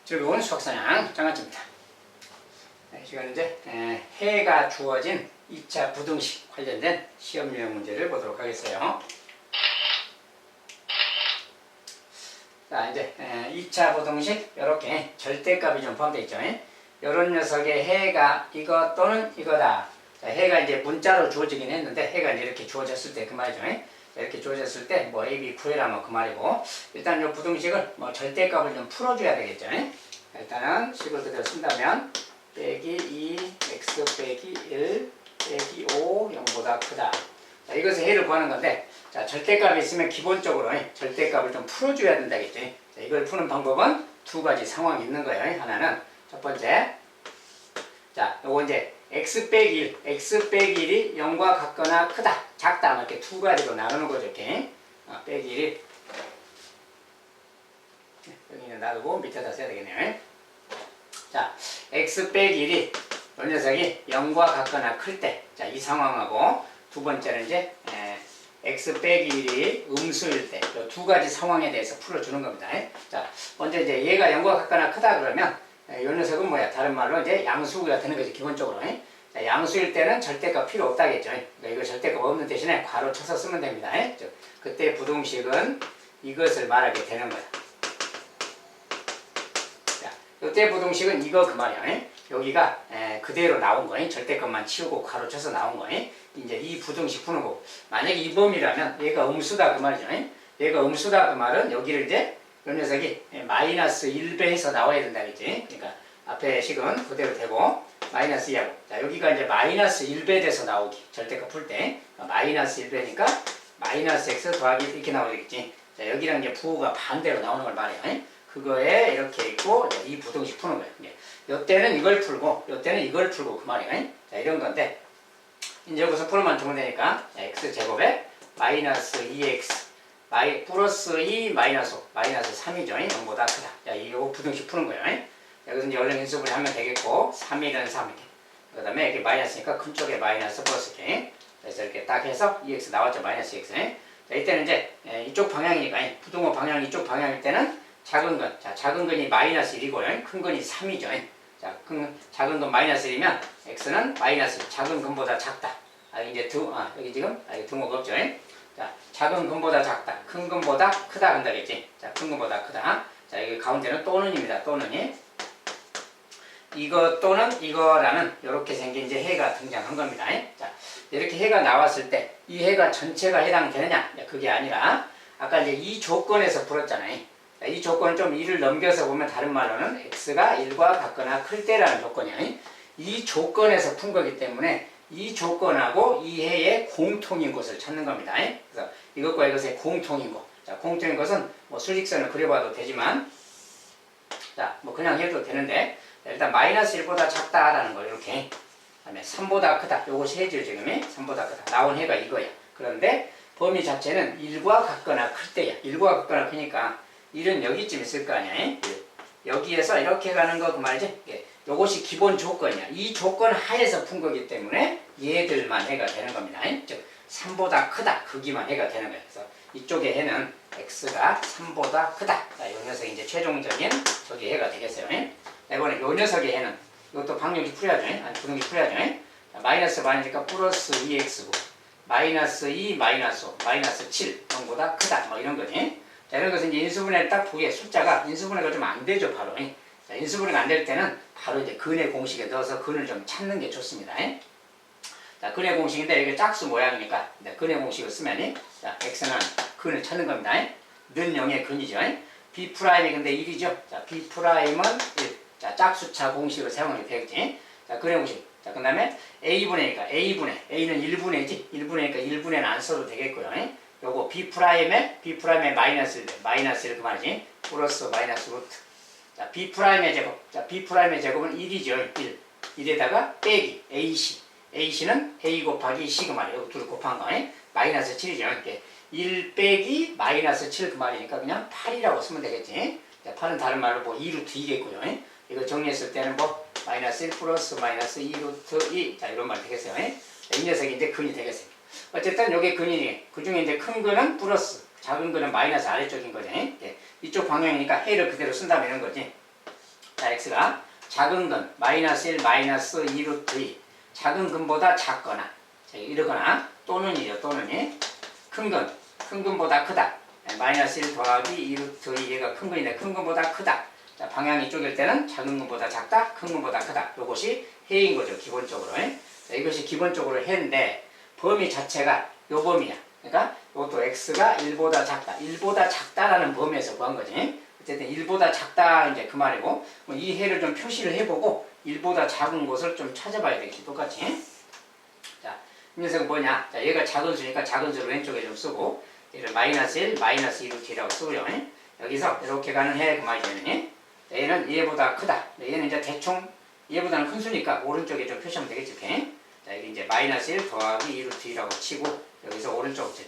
즐거운 수학사냥 장아찌입니다. 이 시간은 이제 해가 주어진 2차 부등식 관련된 시험 유형 문제를 보도록 하겠어요. 자, 이제 2차 부등식 이렇게 절대값이 좀 포함되어 있죠. 이런 녀석의 해가 이거 또는 이거다. 자, 해가 이제 문자로 주어지긴 했는데 해가 이제 이렇게 주어졌을 때 그 말이죠. 이렇게 주어졌을 때 뭐 a, b 구해라 뭐 그 말이고, 일단 이 부등식을 뭐 절대값을 좀 풀어줘야 되겠죠. 일단은 식을 그대로 쓴다면 빼기 2 x 빼기 1 빼기 5 0보다 크다. 자, 이것을 해를 구하는 건데, 자, 절대값이 있으면 기본적으로 절대값을 좀 풀어줘야 된다겠죠. 자, 이걸 푸는 방법은 두 가지 상황이 있는 거예요. 하나는 첫 번째, 자, 요거 이제 x 빼기 1, x 빼기 1이 0과 같거나 크다, 작다, 이렇게 두 가지로 나누는 거죠. 이렇게 빼기 1이 여기는 놔두고 밑에다 써야 되겠네요. 자, x 빼기 1이 이 녀석이 0과 같거나 클 때, 자, 이 상황하고 두 번째는 이제 x 빼기 1이 음수일 때, 이 두 가지 상황에 대해서 풀어주는 겁니다. 자, 먼저 이제 얘가 0과 같거나 크다 그러면 이 녀석은 뭐야? 다른 말로 이제 양수가 되는 거지, 기본적으로. 자, 양수일 때는 절대값 필요 없다겠죠. 그러니까 이거 절대값 없는 대신에 괄호 쳐서 쓰면 됩니다. 그때 부등식은 이것을 말하게 되는 거야. 자, 이때 부등식은 이거 그 말이야. 여기가 그대로 나온 거예요. 절대값만 치우고 괄호 쳐서 나온 거예요. 이제 이 부등식 푸는 거. 만약에 이 범위라면 얘가 음수다 그 말이죠. 얘가 음수다 그 말은 여기를 이제 이 녀석이 마이너스 1배에서 나와야 된다겠지. 그러니까 앞에 식은 그대로 되고 마이너스 2하고, 자, 여기가 이제 마이너스 1배 돼서 나오기. 절대값 풀 때 마이너스 1배니까 마이너스 x 더하기 이렇게 나오겠지. 자, 여기랑 이제 부호가 반대로 나오는 걸 말해요. 그거에 이렇게 있고 이 부등식 푸는 거예요. 요때는 이걸 풀고 요때는 이걸 풀고 그 말이에요. 자, 이런 건데 이제 여기서 풀면 주면 되니까 x제곱에 마이너스 2x 플러스 2 마이너스 5 마이너스 3이죠. 0보다 크다. 자, 이거 부등식 푸는 거예요. 여기서 이제 얼른 인수분해 하면 되겠고 3일은 3 이렇게. 그 다음에 이렇게 마이너스니까 큰 쪽에 마이너스 플러스 이렇게. 그래서 이렇게 딱 해서 2x 나왔죠. 마이너스 x. 자, 이때는 이제 이쪽 방향이니까 부등호 방향 이쪽 방향일 때는 작은 건, 자, 작은 건이 마이너스 1이고요. 큰 건이 3이죠. 자, 작은 건 마이너스 1이면 x는 마이너스 작은 건보다 작다. 이제 여기 지금 등호가 없죠. 자, 작은 건보다 작다, 큰 건보다 크다 한다겠지. 자, 큰 건보다 크다. 자, 여기 가운데는 또는입니다. 또는이 이거 또는 이거라는 이렇게 생긴 이제 해가 등장한 겁니다. 자, 이렇게 해가 나왔을 때 이 해가 전체가 해당되느냐? 그게 아니라 아까 이제 이 조건에서 풀었잖아요. 자, 이 조건을 좀 1을 넘겨서 보면 다른 말로는 x가 1과 같거나 클 때라는 조건이야. 이 조건에서 푼 거기 때문에 이 조건하고 이 해의 공통인 곳을 찾는 겁니다. 그래서 이것과 이것의 공통인 곳. 자, 공통인 것은 뭐 수직선을 그려봐도 되지만, 자, 뭐 그냥 해도 되는데, 자, 일단 마이너스 1보다 작다라는 거 이렇게. 그다음에 3보다 크다. 요것이 해죠, 지금. 3보다 크다. 나온 해가 이거야. 그런데 범위 자체는 1과 같거나 클 때야. 1과 같거나 크니까 1은 여기쯤 있을 거 아니야. 여기에서 이렇게 가는 거 그 말이지. 요것이 기본 조건이야. 이 조건 하에서 푼 거기 때문에 얘들만 해가 되는 겁니다. 즉 3보다 크다, 크기만 해가 되는 거예요. 그래서 이쪽의 해는 x가 3보다 크다. 자, 요 녀석이 이제 최종적인 저기 해가 되겠어요. 이번에 요 녀석의 해는 이것도 방정식 풀어야죠. 아니, 부등식 풀어야죠. 자, 마이너스 마이너스니까 플러스 2x고 마이너스 2 마이너스 5 마이너스 7 0보다 크다. 뭐 이런 거지. 자, 이런 것은 이제 인수분해를 딱 보기에 숫자가 인수분해가 좀 안 되죠, 바로. 자, 인수분해가 안 될 때는 바로 이제 근의 공식에 넣어서 근을 좀 찾는 게 좋습니다. 자, 근의 공식인데 이게 짝수 모양이니까 근의 공식을 쓰면, 자, x는 근을 찾는 겁니다. 는 0의 근이죠. b 프라임이 근데 1이죠. 자, b 프라임은 1. 자, 짝수차 공식을 사용하게 되겠지. 자, 근의 공식. 자, 그 다음에 a분의니까 a분의, a는 1분의지. 1분의니까 1분의는 안 써도 되겠고요. 요거 b 프라임에 마이너스 1, 마이너스 1 그 말이지. 플러스 마이너스 루트. 자, b 프라임의 제곱. 자, b 프라임의 제곱은 1이죠. 1. 1에다가 빼기 ac. ac는 a 곱하기 c 그 말이에요. 여기 둘 곱한 거. 마이너스 7이죠. 이렇게 1 빼기 마이너스 7 그 말이니까 그냥 8이라고 쓰면 되겠지. 자, 8은 다른 말로 뭐 2루트 2겠고요. 이거 정리했을 때는 뭐 마이너스 1 플러스 마이너스 2루트 2. 자, 이런 말 되겠어요. 자, 이 녀석이 이제 근이 되겠어요. 어쨌든 요게 근이니, 그 중에 이제 큰 거는 플러스, 작은 거는 마이너스 아래쪽인 거지. 이쪽 방향이니까 해를 그대로 쓴다면 이런 거지. 자, x가 작은 근 마이너스 1 마이너스 2 루트 2 작은 근보다 작거나 자, 이러거나 또는이죠. 또는이 큰 근보다 크다. 마이너스 1 더하기 2 루트 2 얘가 큰 근인데 큰 근보다 크다. 자, 방향이 이쪽일 때는 작은 근보다 작다, 큰 근보다 크다. 이것이 해인 거죠. 기본적으로. 자, 이것이 기본적으로 해인데 범위 자체가 요 범위야. 그러니까 이것도 x가 1보다 작다. 1보다 작다라는 범위에서 구한 거지. 어쨌든 1보다 작다 이제 그 말이고 이 해를 좀 표시를 해보고 1보다 작은 곳을 좀 찾아봐야 되겠지. 똑같이. 자, 이 녀석은 뭐냐? 자, 얘가 작은 수니까 작은 수를 왼쪽에 좀 쓰고 얘를 마이너스 1, 마이너스 2 루트 2라고 쓰고요. 여기서 이렇게 가는 해 그 말이지. 얘는 얘보다 크다. 얘는 이제 대충 얘보다는 큰 수니까 오른쪽에 좀 표시하면 되겠지. 이렇게. 자, 여기 이제 마이너스 1 더하기 2 루트 2라고 치고 여기서 오른쪽 제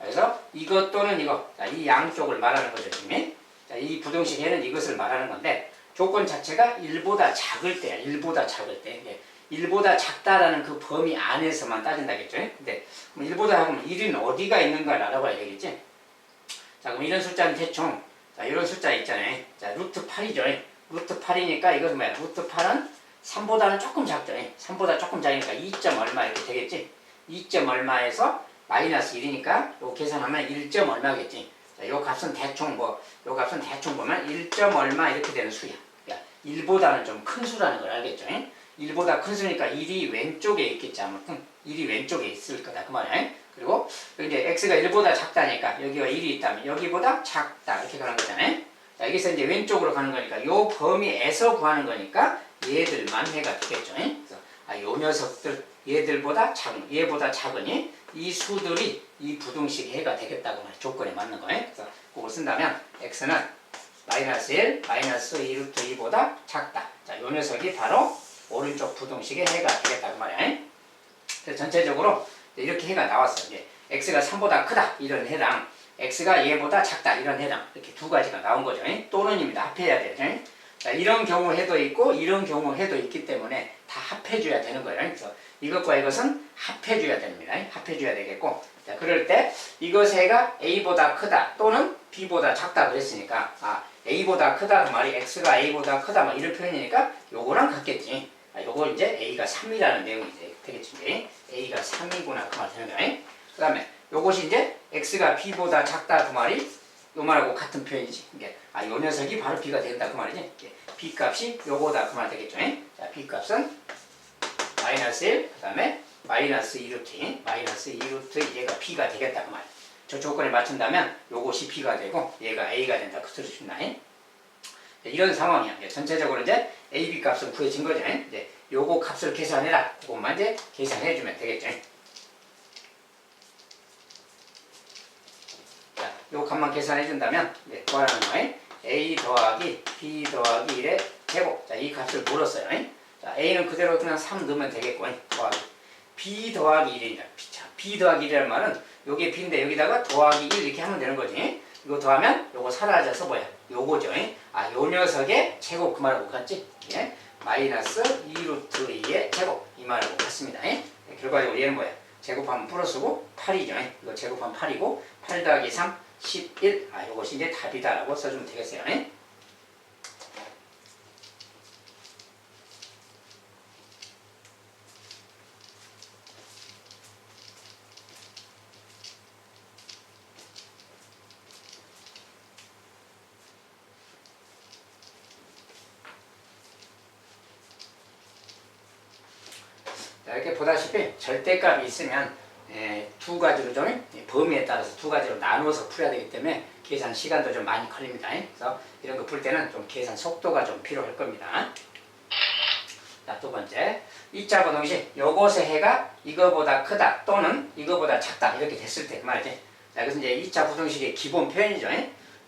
그래서 이것 또는 이거. 자, 이 양쪽을 말하는 거죠. 지금. 자, 이 부등식 해는 이것을 말하는 건데 조건 자체가 1보다 작을 때야. 1보다 작을 때. 1보다 작다라는 그 범위 안에서만 따진다겠죠. 근데 1보다 하면 1은 어디가 있는가를 알아봐야 되겠지. 자, 그럼 이런 숫자는 대충 자, 이런 숫자 있잖아요. 자, 루트 8이죠. 루트 8이니까 이것은 뭐야? 루트 8은 3보다는 조금 작죠. 3보다 조금 작으니까 2점 얼마 이렇게 되겠지. 2점 얼마에서 마이너스 1이니까 요 계산하면 1점 얼마겠지. 자, 요 값은 대충 요 값은 대충 보면 1점 얼마 이렇게 되는 수야. 그러니까 1보다는 좀 큰 수라는 걸 알겠죠. 1보다 큰 수니까 1이 왼쪽에 있겠지. 아무튼 1이 왼쪽에 있을 거다. 그 말이야. 그리고 이제 x가 1보다 작다니까 여기가 1이 있다면 여기보다 작다. 이렇게 가는 거잖아요. 자, 여기서 이제 왼쪽으로 가는 거니까 요 범위에서 구하는 거니까 얘들만 해가 되겠죠. 그래서 요 녀석들 얘들보다 작은 얘보다 작으니 이 수들이 이 부등식 해가 되겠다고 말이야. 조건에 맞는 거예요. 그래서 그걸 쓴다면 x는 마이너스 1, 마이너스 2 루트 2보다 작다. 자, 요 녀석이 바로 오른쪽 부등식의 해가 되겠다고 말이야. 그래서 전체적으로 이렇게 해가 나왔어요. 이제 x가 3보다 크다 이런 해랑 x가 얘보다 작다 이런 해랑 이렇게 두 가지가 나온 거죠. 또는입니다. 합해야 돼요. 자, 이런 경우 해도 있고 이런 경우 해도 있기 때문에 다 합해줘야 되는 거예요. 그래서 이것과 이것은 합해줘야 됩니다. 합해줘야 되겠고 자, 그럴 때 이것 해가 a보다 크다 또는 b보다 작다 그랬으니까 a보다 크다 그 말이 x가 a보다 크다 뭐 이런 표현이니까 요거랑 같겠지. 요거 이제 a가 3이라는 내용이 되겠지. a가 3이구나 그 말 되는 거야. 그 다음에 요것이 이제 x가 b보다 작다 그 말이 요 말하고 같은 표현이지. 요 녀석이 바로 b가 된다 그 말이지. b 값이 요거다 그 말 되겠죠. 자, b 값은 마이너스 1, 그 다음에 마이너스 2 루트 2, 마이너스 2 루트 2 얘가 b가 되겠다 그 말. 저 조건에 맞춘다면 요것이 b가 되고 얘가 a가 된다 그 소리입니다. 이런 상황이야. 전체적으로 이제 a, b 값은 구해진 거죠. 이제 요거 값을 계산해라. 그것만 이제 계산해주면 되겠죠. 자, 요 값만 계산해준다면 구하라는 거예요. a 더하기 b 더하기 1의 제곱. 자, 이 값을 물었어요. 자, a는 그대로 그냥 3 넣으면 되겠고 더하기 b 더하기 1이니까 b 더하기 1이라는 말은 요게 b인데 여기다가 더하기 1 이렇게 하면 되는 거지. 이거 더하면 요거 사라져서 뭐야? 요거죠. 요 녀석의 제곱 그 말하고 같지? 마이너스 2 루트 2의 제곱 이 말하고 같습니다. 결과적으로 얘는 뭐야? 제곱하면 플러스고 8이죠. 이거 제곱하면 8이고 8 더하기 3, 11. 요것이 이제 답이다라고 써주면 되겠어요. 이렇게 보다시피 절대값이 있으면 두 가지로 좀 범위에 따라서 두 가지로 나누어서 풀어야 되기 때문에 계산 시간도 좀 많이 걸립니다. 그래서 이런 거 풀 때는 좀 계산 속도가 좀 필요할 겁니다. 자, 두 번째 2차 부등식 요것의 해가 이거보다 크다 또는 이거보다 작다 이렇게 됐을 때 그 말이지. 자, 그래서 이제 2차 부등식의 기본 표현이죠.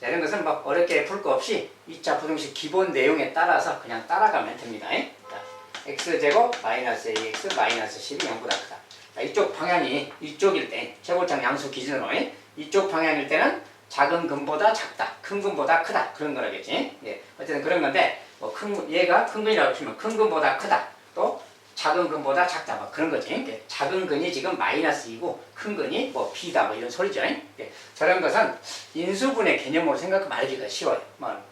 자, 이런 것은 뭐 어렵게 풀 거 없이 2차 부등식 기본 내용에 따라서 그냥 따라가면 됩니다. 자, x제곱 마이너스 ax 마이너스 10이 0보다 크다. 자, 이쪽 방향이 이쪽일 때 최고점 양수 기준으로 이쪽 방향일 때는 작은 근보다 작다, 큰 근보다 크다 그런 거라겠지. 어쨌든 그런 건데 뭐 얘가 큰 근이라고 치면 큰 근보다 크다, 또 작은 근보다 작다 뭐 그런 거지. 작은 근이 지금 마이너스 2고 큰 근이 뭐 b다 뭐 이런 소리죠. 저런 것은 인수분해 개념으로 생각하면 알기가 쉬워요.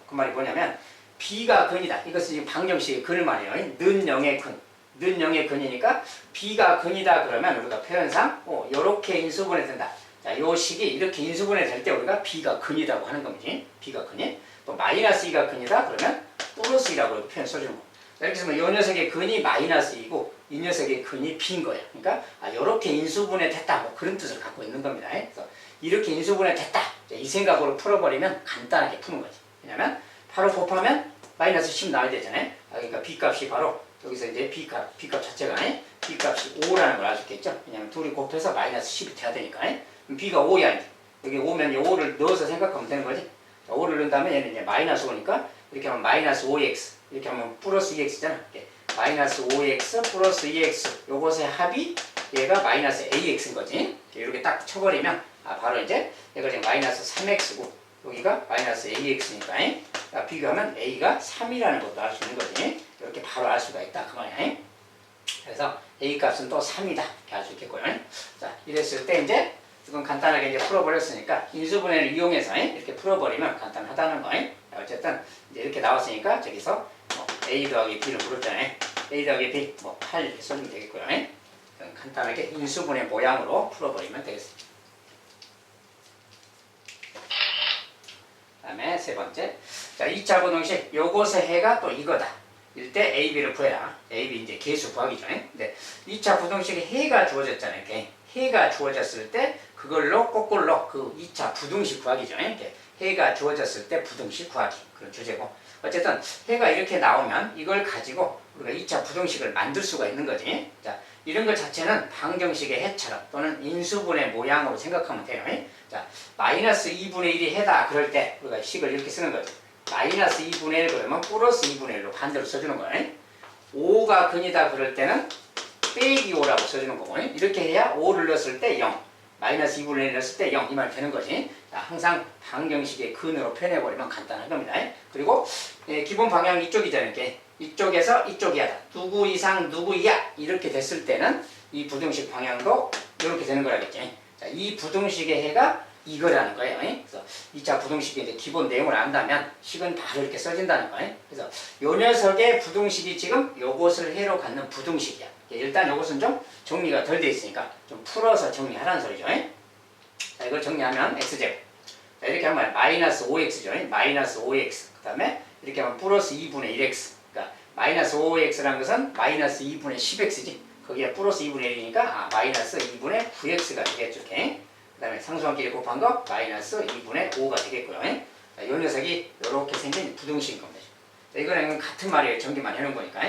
그 말이 뭐냐면 b가 근이다. 이것은 지금 방정식의 근을 말해요. 는 0의 근. 는 0의 근이니까 b가 근이다 그러면 우리가 표현상 요렇게 인수분해 된다. 자, 요 식이 이렇게 인수분해 될 때 우리가 b가 근이라고 하는 겁니다. b가 근이. 또 마이너스 2가 근이다 그러면 플러스 2라고 표현 써주는 거. 이렇게 해서 요 녀석의 근이 마이너스 2고 이 녀석의 근이 b인 거예요. 그러니까 요렇게 인수분해 됐다. 뭐 그런 뜻을 갖고 있는 겁니다. 그래서 이렇게 인수분해 됐다. 이 생각으로 풀어버리면 간단하게 푸는 거지. 왜냐면 바로 곱하면 마이너스 10 나와야 되잖아요. 그러니까 b값이 바로 여기서 이제 b값 자체가 b값이 5라는 걸 알 수 있겠죠. 왜냐면 둘이 곱해서 마이너스 10이 돼야 되니까. 그럼 b가 5야. 여기 5면 5를 넣어서 생각하면 되는 거지. 자, 5를 넣은 다음에 얘는 이제 마이너스 5니까 이렇게 하면 마이너스 5x 이렇게 하면 플러스 2x잖아. 마이너스 5x 플러스 2x 요것의 합이 얘가 마이너스 ax인 거지. 이렇게 딱 쳐버리면 바로 이제 얘가 지금 마이너스 3x고 여기가 마이너스 ax니까 비교하면 a가 3이라는 것도 알 수 있는 거지. 이렇게 바로 알 수가 있다 그 말이야. 그래서 a 값은 또 3이다 이렇게 알 수 있겠고요. 자, 이랬을 때 이제 이건 간단하게 이제 풀어버렸으니까 인수분해를 이용해서 이렇게 풀어버리면 간단하다는 거. 어쨌든 이제 이렇게 나왔으니까 저기서 a 더하기 b를 물었잖아요. a 더하기 b 8 이렇게 써주면 되겠고요. 간단하게 인수분해 모양으로 풀어버리면 되겠습니다. 그 다음에 세 번째. 자, 2차 부등식. 요것의 해가 또 이거다. 이럴 때 a, b를 구해라. a, b 이제 개수 구하기죠. 근데 2차 부등식에 해가 주어졌잖아요. 이렇게. 해가 주어졌을 때 그걸로 거꾸로 그 2차 부등식 구하기죠. 이렇게. 해가 주어졌을 때 부등식 구하기. 그런 주제고. 어쨌든 해가 이렇게 나오면 이걸 가지고 우리가 2차 부등식을 만들 수가 있는 거지. 자, 이런 것 자체는 방정식의 해처럼 또는 인수분해 모양으로 생각하면 돼요. 자, 마이너스 2분의 1이 해다 그럴 때 우리가 식을 이렇게 쓰는 거죠. 마이너스 2분의 1 그러면 플러스 2분의 1로 반대로 써주는 거예요. 5가 근이다 그럴 때는 빼기 5라고 써주는 거고 이렇게 해야 5를 넣었을 때 0 마이너스 2분의 1 넣었을 때 0 이 말 되는 거지. 자, 항상 방정식의 근으로 표현해버리면 간단한 겁니다. 그리고 기본 방향이 이쪽이잖아요. 이렇게. 이쪽에서 이쪽이야. 누구 이상 누구 이하 이렇게 됐을 때는 이 부등식 방향도 이렇게 되는 거라겠지. 자, 이 부등식의 해가 이거라는 거예요. 그래서 2차 부등식의 이제 기본 내용을 안다면 식은 바로 이렇게 써진다는 거예요. 그래서 요 녀석의 부등식이 지금 요것을 해로 갖는 부등식이야. 일단 요것은 좀 정리가 덜 돼 있으니까 좀 풀어서 정리하라는 소리죠. 자, 이걸 정리하면 x제곱. 자, 이렇게 하면 마이너스 5x죠. 마이너스 5x. 그 다음에 이렇게 하면 플러스 2분의 1x. 그러니까 마이너스 5x라는 것은 마이너스 2분의 10x지. 거기에 플러스 2분의 1이니까 마이너스 2분의 9x가 되겠죠. 이렇게. 그 다음에 상수함끼리 곱한 거 마이너스 2분의 5가 되겠고요. 자, 이 녀석이 이렇게 생긴 부등식인 겁니다. 자, 이거는 같은 말이에요. 전개만 해놓은 거니까.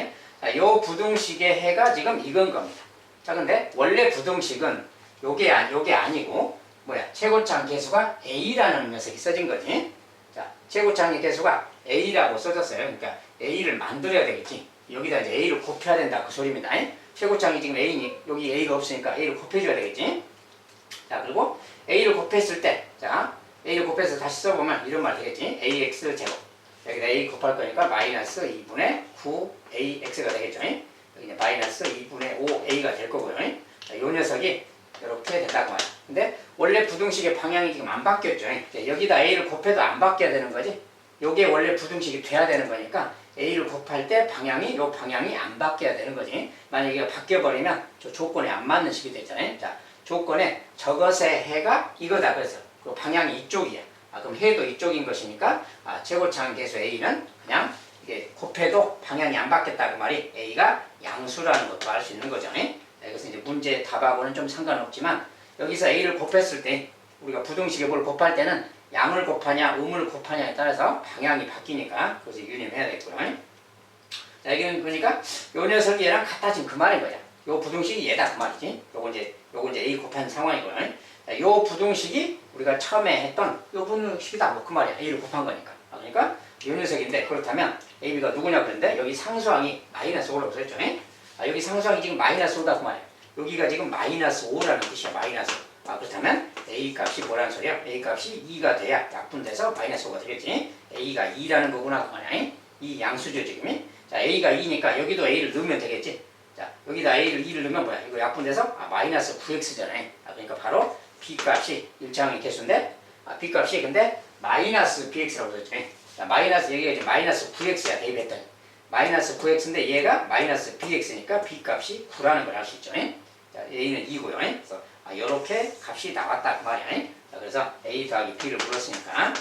자, 이 부등식의 해가 지금 이건 겁니다. 자, 근데 원래 부등식은 요게 아니고 최고차항 계수가 a라는 녀석이 써진 거지. 자, 최고차항의 계수가 a라고 써졌어요. 그러니까 a를 만들어야 되겠지. 여기다 이제 a를 곱해야 된다 그 소리입니다. 최고차항이 지금 a니 여기 a가 없으니까 a를 곱해줘야 되겠지. 자, 그리고 a를 곱했을 때, 자, a를 곱해서 다시 써보면 이런 말 되겠지. ax 제곱. 여기다 a 곱할 거니까 마이너스 2분의 9ax가 되겠죠. 여기 이제 마이너스 2분의 5a가 될 거고요. 자, 요 녀석이 이렇게 된다고 말이야. 근데 원래 부등식의 방향이 지금 안 바뀌었죠. 여기다 a를 곱해도 안 바뀌어야 되는 거지. 요게 원래 부등식이 돼야 되는 거니까 a를 곱할 때 요 방향이 안 바뀌어야 되는 거지. 만약에 이거 바뀌어버리면 저 조건에 안 맞는 식이 되잖아요. 자, 조건에 저것의 해가 이거다. 그래서 그 방향이 이쪽이야. 그럼 해도 이쪽인 것이니까 최고차항 계수 a는 그냥 이게 곱해도 방향이 안 바뀌었다 그 말이 a가 양수라는 것도 알 수 있는 거죠. 이것은 이제 문제 답하고는 좀 상관없지만 여기서 a를 곱했을 때 우리가 부등식에 뭘 곱할 때는 양을 곱하냐 음을 곱하냐에 따라서 방향이 바뀌니까 그것을 유념해야 되겠고요. 자, 여기는 그러니까 요 녀석이 얘랑 같아진 그 말인 거야. 요 부등식이 얘다 그 말이지. 요거 이제 a 곱한 상황이고요. 자, 요 부등식이 우리가 처음에 했던 요 부등식이다 뭐 그 말이야. a를 곱한 거니까. 그러니까 요 녀석인데 그렇다면 ab가 누구냐 그랬는데 여기 상수항이 마이너스 5라고 써있죠. 여기 상수항이 지금 마이너스 5다 그 말이야. 여기가 지금 마이너스 5라는 뜻이야. 마이너스 5. 그렇다면 a 값이 뭐라는 소리야? a 값이 2가 돼야 약분돼서 마이너스 5가 되겠지. a가 2라는 거구나 그 말이야. 이 양수죠 지금이. 자, a가 2니까 여기도 a를 넣으면 되겠지. 자, 여기다 a를 2를 넣으면 뭐야? 이거 약분돼서 마이너스 9x잖아요. 그러니까 바로 b 값이 1차항의 개수인데 b 값이 근데 마이너스 bx라고 썼죠. 자, 마이너스 여기가 이제 마이너스 9x야 대입했더니 마이너스 9x인데 얘가 마이너스 bx니까 b 값이 9라는 걸 알 수 있죠. 자, a는 2고요. 그래서 요렇게 값이 나왔다 그 말이야. 자, 그래서 a 더하기 b를 물었으니까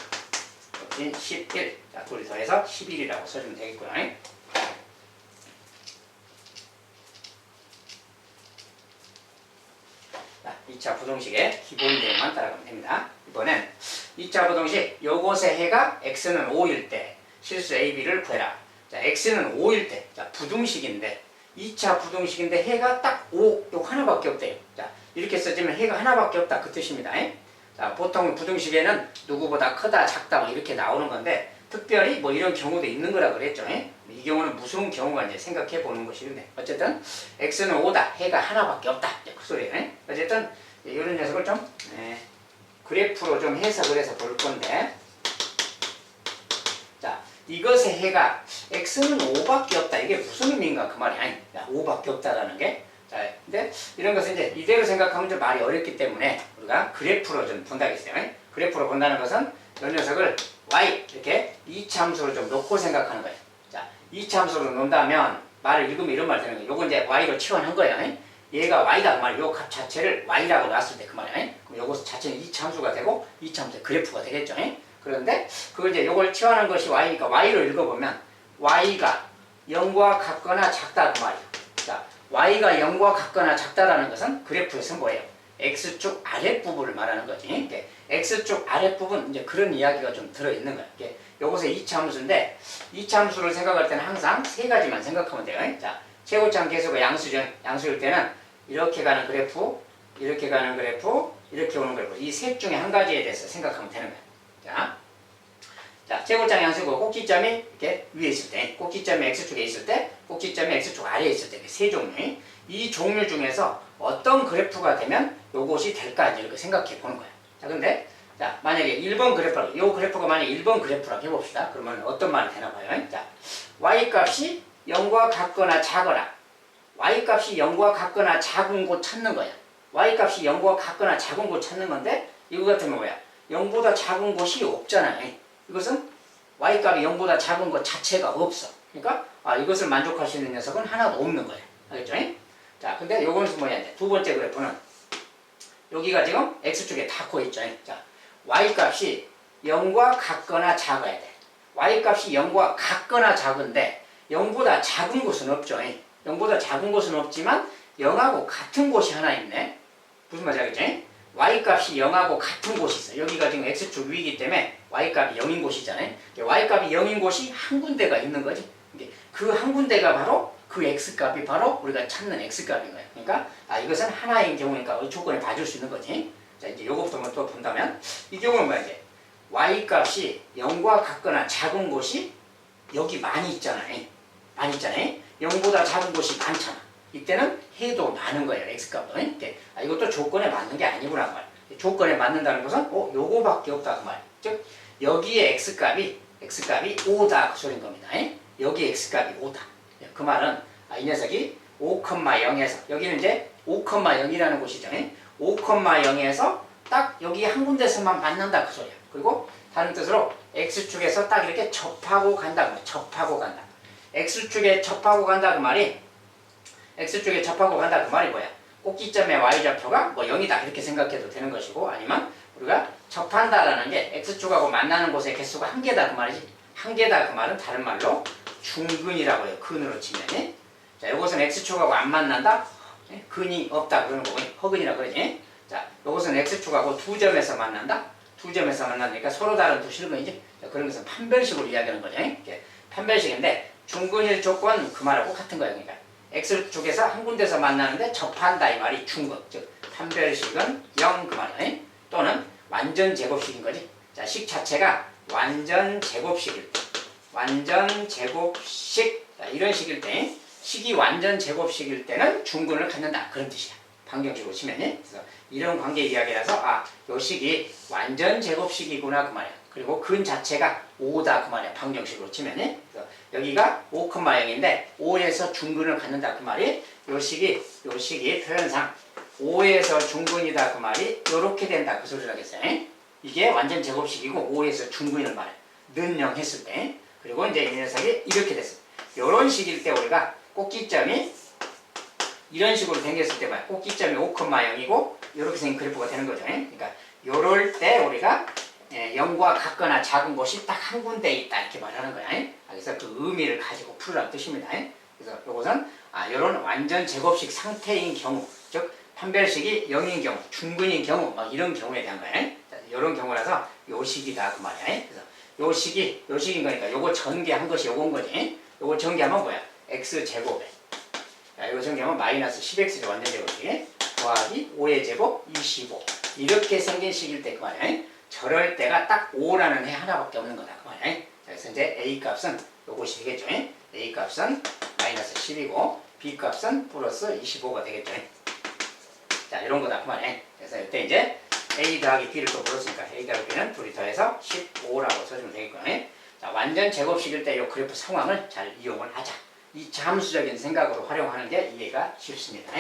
여긴 11. 자, 둘이 더해서 11이라고 써주면 되겠고요. 자, 2차 부동식의 기본 내용만 따라가면 됩니다. 이번엔 2차 부동식 요것의 해가 x는 5일 때 실수 AB를 구해라. 자, x는 5일 때, 자, 부동식인데 2차 부동식인데 해가 딱 5, 요 하나밖에 없대요. 자, 이렇게 써지면 해가 하나밖에 없다 그 뜻입니다. 자, 보통 부동식에는 누구보다 크다, 작다 뭐 이렇게 나오는 건데 특별히 뭐 이런 경우도 있는 거라 그랬죠. 이 경우는 무슨 경우가 이제 생각해 보는 것이는데 어쨌든 x는 5다, 해가 하나밖에 없다 그 소리예요. 어쨌든 이런 녀석을 좀 그래프로 좀 해석을 해서 볼 건데, 자, 이것의 해가 x는 5밖에 없다. 이게 무슨 의미인가 그 말이 아니. 5밖에 없다라는 게. 자, 근데 이런 것은 이제 이대로 생각하면 좀 말이 어렵기 때문에 우리가 그래프로 좀 본다겠어요. 그래프로 본다는 것은 이 녀석을 y 이렇게 이차함수로 좀 놓고 생각하는 거예요. 자, 이차함수로 놓는다면 말을 읽으면 이런 말 되는 거예요. 요건 이제 y로 치환한 거예요. 얘가 y다 그 말이에요. 요 값 자체를 y라고 놨을 때 그 말이에요. 그럼 요것 자체는 이차함수가 되고 이차함수의 그래프가 되겠죠. 그런데 그걸 이제 요걸 치환한 것이 y니까 y로 읽어보면 y가 0과 같거나 작다 그 말이에요. 자, y가 0과 같거나 작다라는 것은 그래프에서 뭐예요? x축 아랫부분을 말하는 거지. x축 아랫부분 이제 그런 이야기가 좀 들어있는 거예요. 요것의 이차함수인데 이차함수를 생각할 때는 항상 세 가지만 생각하면 돼요. 자, 최고점 계수가 양수죠. 양수일 때는 이렇게 가는 그래프, 이렇게 가는 그래프, 이렇게 오는 그래프 이 셋 중에 한 가지에 대해서 생각하면 되는 거예요. 자, 최고점 양수고 꼭지점이 이렇게 위에 있을 때, 꼭지점이 x축에 있을 때, 꼭지점이 x축 아래에 있을 때 세 종류. 이 종류 중에서 어떤 그래프가 되면 요것이 될까 이렇게 생각해 보는 거예요. 자, 근데 자, 만약에 1번 그래프라고, 요 그래프가 만약에 1번 그래프라고 해봅시다. 그러면 어떤 말이 되나 봐요. 자, y 값이 0과 같거나 작거나, y 값이 0과 같거나 작은 곳 찾는 거야. y 값이 0과 같거나 작은 곳 찾는 건데 이거 같으면 뭐야? 0보다 작은 곳이 없잖아요. 이것은 y값이 0보다 작은 것 자체가 없어. 그러니까 이것을 만족할 수 있는 녀석은 하나도 없는 거예요. 알겠죠? 자, 근데 요거는 뭐냐? 이제 두 번째 그래프는 여기가 지금 x축에 닿고 있죠. 자, y값이 0과 같거나 작아야 돼. y값이 0과 같거나 작은데 0보다 작은 곳은 없죠. 0보다 작은 곳은 없지만 0하고 같은 곳이 하나 있네. 무슨 말인지 알겠죠? y값이 0하고 같은 곳이 있어. 여기가 지금 x축 위이기 때문에 y값이 0인 곳이잖아요. y값이 0인 곳이 한 군데가 있는 거지. 그 한 군데가 바로 그 x값이 바로 우리가 찾는 x값인 거예요. 그러니까 이것은 하나인 경우니까 조건을 봐줄 수 있는 거지. 자, 이제 요거부터 또 본다면 이 경우는 뭐야? 이제 y값이 0과 같거나 작은 곳이 여기 많이 있잖아요. 많이 있잖아요. 0보다 작은 곳이 많잖아. 이때는 해도 많은 거예요. x값도. 이것도 조건에 맞는 게 아니구나 그 말. 조건에 맞는다는 것은 요거밖에 없다 그 말. 즉 여기에 x값이 5다 그 소린 겁니다. 여기 x값이 5다. 그 말은 이 녀석이 5,0에서 여기는 이제 5,0이라는 곳이죠. 5,0에서 딱 여기 한 군데서만 만난다 그 소리야. 그리고 다른 뜻으로 x축에서 딱 이렇게 접하고 간다. 접하고 간다. x축에 접하고 간다 그 말이 x축에 접하고 간다 그 말이 뭐야? 꼭지점의 y좌표가 뭐 0이다 이렇게 생각해도 되는 것이고, 아니면 우리가 접한다라는 게 x축하고 만나는 곳의 개수가 한 개다 그 말이지. 한 개다 그 말은 다른 말로 중근이라고 해요. 근으로 치면. 자, 이것은 x축하고 안 만난다? 근이 없다 그러는 거고, 허근이라고 그러지. 자, 이것은 x축하고 두 점에서 만난다? 두 점에서 만나니까 서로 다른 두 실근이지. 그런 것은 판별식으로 이야기하는 거죠. 판별식인데 중근일 조건 그 말하고 같은 거예요. 그러니까 x축에서 한 군데서 만나는데 접한다 이 말이 중근, 즉 판별식은 0 그 말이에요. 또는 완전 제곱식인 거지. 자, 식 자체가 완전 제곱식일 때, 완전 제곱식, 자, 이런 식일 때, 식이 완전 제곱식일 때는 중근을 갖는다 그런 뜻이야. 방정식으로 치면. 그래서 이런 관계 이야기라서 요 식이 완전 제곱식이구나 그 말이야. 그리고 근 자체가 5다 그 말이야. 방정식으로 치면. 그래서 여기가 5,0인데 5에서 중근을 갖는다 그 말이 요 식이 표현상 5에서 중근이다 그 말이 요렇게 된다 그 소리를 하겠어요. 이게 완전 제곱식이고 5에서 중근을 말해. 는영 했을 때, 그리고 이제 이 녀석이 이렇게 됐어. 요런 식일 때 우리가 꼭지점이 이런 식으로 생겼을 때 봐요. 꼭지점이 5,0이고 이렇게 생긴 그래프가 되는 거죠. 그러니까 요럴 때 우리가 0과 같거나 작은 곳이 딱 한 군데 있다 이렇게 말하는 거야. 그래서 그 의미를 가지고 풀으라는 뜻입니다. 그래서 요것은 요런 완전 제곱식 상태인 경우, 즉 판별식이 0인 경우, 중근인 경우, 막 이런 경우에 대한 거야. 이런 경우라서 요 식이다 그 말이야. 그래서 요 식인 거니까 요거 전개한 것이 요건 거지. 요거 전개하면 뭐야? x 제곱에. 이거 전개하면 마이너스 10x죠. 완전 제곱식에 더하기 5의 제곱 25. 이렇게 생긴 식일 때 그 말이야. 저럴 때가 딱 5라는 해 하나밖에 없는 거다 그 말이야. 그래서 이제 a 값은 요것이 되겠죠. a 값은 마이너스 10이고 b 값은 플러스 25가 되겠죠. 자, 이런 거다 그 말이야. 그래서 이때 이제 a 더하기 b를 또 불렀으니까 a 더하기 b는 둘이 더해서 15라고 써주면 되겠고요. 자, 완전 제곱식일 때 이 그래프 상황을 잘 이용을 하자. 이 함수적인 생각으로 활용하는 게 이해가 쉽습니다.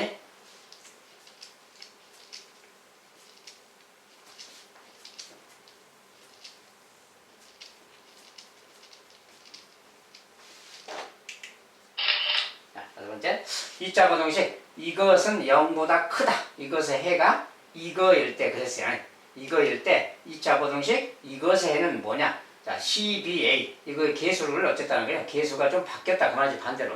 자, 다섯 번째, 이자 부등식. 이것은 0보다 크다. 이것의 해가 이거일 때 그랬어요. 이거일 때 이자 부등식 이것의 해는 뭐냐? 자, CBA. 이거 개수를 어쨌다는 거예요. 개수가 좀 바뀌었다. 그 말이지 반대로.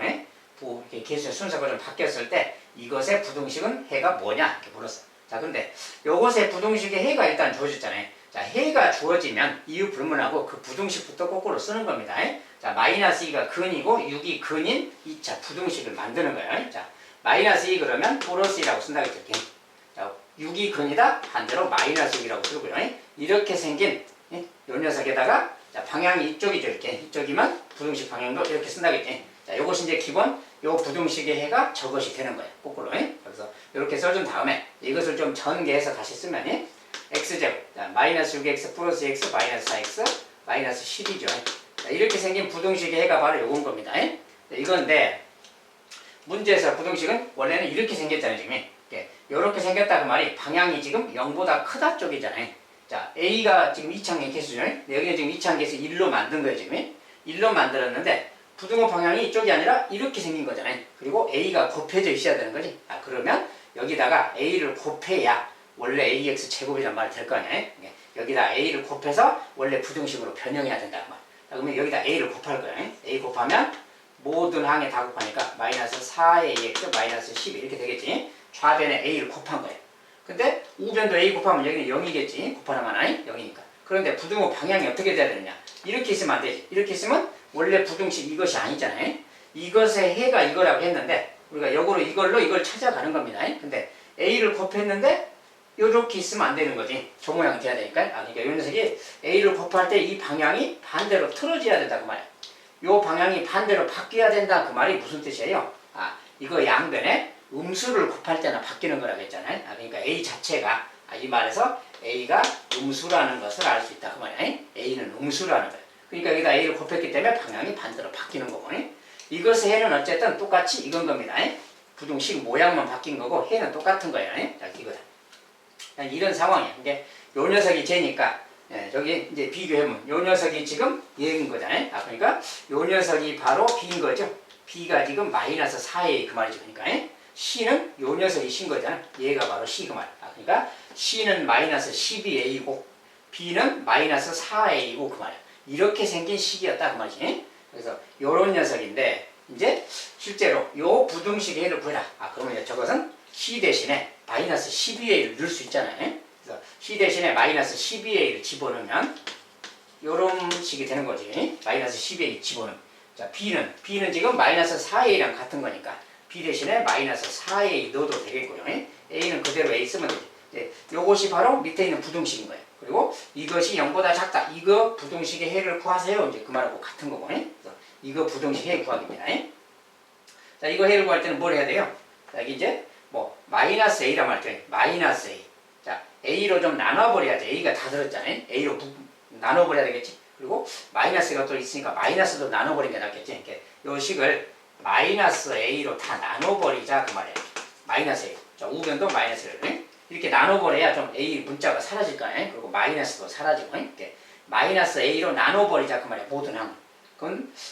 개수의 순서가 좀 바뀌었을 때 이것의 부등식은 해가 뭐냐? 이렇게 물었어. 자, 근데 요것의 부등식의 해가 일단 주어졌잖아요. 자, 해가 주어지면 이유 불문하고 그 부등식부터 거꾸로 쓰는 겁니다. 자, 마이너스 2가 근이고 6이 근인 2차 부등식을 만드는 거예요. 자, 마이너스 2 그러면 플러스 2라고 쓴다겠죠. 자, 6이 근이다. 반대로 마이너스 6이라고 쓰고요. 이렇게 생긴 요 녀석에다가 자, 방향이 이쪽이죠. 이쪽이면 부등식 방향도 이렇게 쓴다겠지. 자, 요것이 이제 기본 요 부등식의 해가 저것이 되는 거예요. 거꾸로. 그래서 이렇게 써준 다음에 이것을 좀 전개해서 다시 쓰면 x제곱 마이너스 6x 플러스 x 마이너스 4x 마이너스 10이죠. 자, 이렇게 생긴 부등식의 해가 바로 요건 겁니다. 이건데 문제에서 부등식은 원래는 이렇게 생겼잖아요. 지금 이렇게 생겼다 그 말이 방향이 지금 0보다 크다 쪽이잖아요. 자, A가 지금 이차항의 개수죠. 여기는 지금 이차항 개수 1로 만든 거예요. 지금 1로 만들었는데 부등호 방향이 이쪽이 아니라 이렇게 생긴 거잖아요. 그리고 A가 곱해져 있어야 되는 거지. 그러면 여기다가 A를 곱해야 원래 AX 제곱이란 말이 될 거 아니에요. 여기다 A를 곱해서 원래 부등식으로 변형해야 된다는 말. 그러면 여기다 A를 곱할 거예요. A 곱하면 모든 항에 다 곱하니까 마이너스 4AX 마이너스 10 이렇게 되겠지. 좌변에 A를 곱한 거예요. 근데 우변도 A 곱하면 여기는 0이겠지. 곱하면 하나 0이니까. 그런데 부등호 방향이 어떻게 돼야 되느냐. 이렇게 있으면 안 되지. 이렇게 있으면 원래 부등식 이것이 아니잖아요. 이것의 해가 이거라고 했는데 우리가 역으로 이걸로 이걸 찾아가는 겁니다. 근데 A를 곱했는데 이렇게 있으면 안 되는 거지. 저 모양이 돼야 되니까. 그러니까 이 녀석이 A를 곱할 때 이 방향이 반대로 틀어져야 된다 그 말이야. 이 방향이 반대로 바뀌어야 된다 그 말이 무슨 뜻이에요? 이거 양변에 음수를 곱할 때나 바뀌는 거라고 했잖아요. 그러니까 A 자체가 이 말에서 A가 음수라는 것을 알 수 있다 그 말이야. A는 음수라는 거야. 그러니까 여기다 A를 곱했기 때문에 방향이 반대로 바뀌는 거고. 이것의 해는 어쨌든 똑같이 이건 겁니다. 부등식 모양만 바뀐 거고 해는 똑같은 거예요. 자, 이거다. 이런 상황이야. 근데 요 녀석이 쟤니까 저기 이제 비교해보면 요 녀석이 지금 얘인 거잖아요. 그러니까 요 녀석이 바로 B인 거죠. B가 지금 마이너스 4A 그 말이죠. 그러니까 C는 요 녀석이 C인 거잖아. 얘가 바로 C 그 말. 그러니까 C는 마이너스 12A고 B는 마이너스 4A고 그 말이야. 이렇게 생긴 식이었다 그 말이지. 그래서 요런 녀석인데 이제 실제로 요 부등식의 해를 구해라. 그러면 이제 저것은 C 대신에 마이너스 12A를 넣을 수 있잖아요. 그래서 C 대신에 마이너스 12A를 집어넣으면 요런 식이 되는 거지. 마이너스 12A 집어넣으면. 자, B는 지금 마이너스 4A랑 같은 거니까 B 대신에 마이너스 4A 넣어도 되겠고요. A는 그대로 A 쓰면 되지. 요것이 바로 밑에 있는 부등식인 거예요. 그리고 이것이 0보다 작다. 이거 부등식의 해를 구하세요. 이제 그 말하고 같은 거고. 그래서 이거 부등식 해 구하기입니다. 자, 이거 해를 구할 때는 뭘 해야 돼요? 자, 여기 이제 마이너스 A란 말이죠. 마이너스 A. 자, A로 좀 나눠버려야지. A가 다 들었잖아요. A로 나눠버려야 되겠지. 그리고 마이너스가 또 있으니까 마이너스도 나눠버리는 게 낫겠지. 이렇게 요 식을 마이너스 A로 다 나눠버리자 그 말이에요. 마이너스 A. 자, 우변도 마이너스 A를 이렇게 나눠버려야 좀 A 문자가 사라질 거 아니에요. 그리고 마이너스도 사라지고 이렇게 마이너스 a로 나눠버리자 그 말이야. 모든 항을.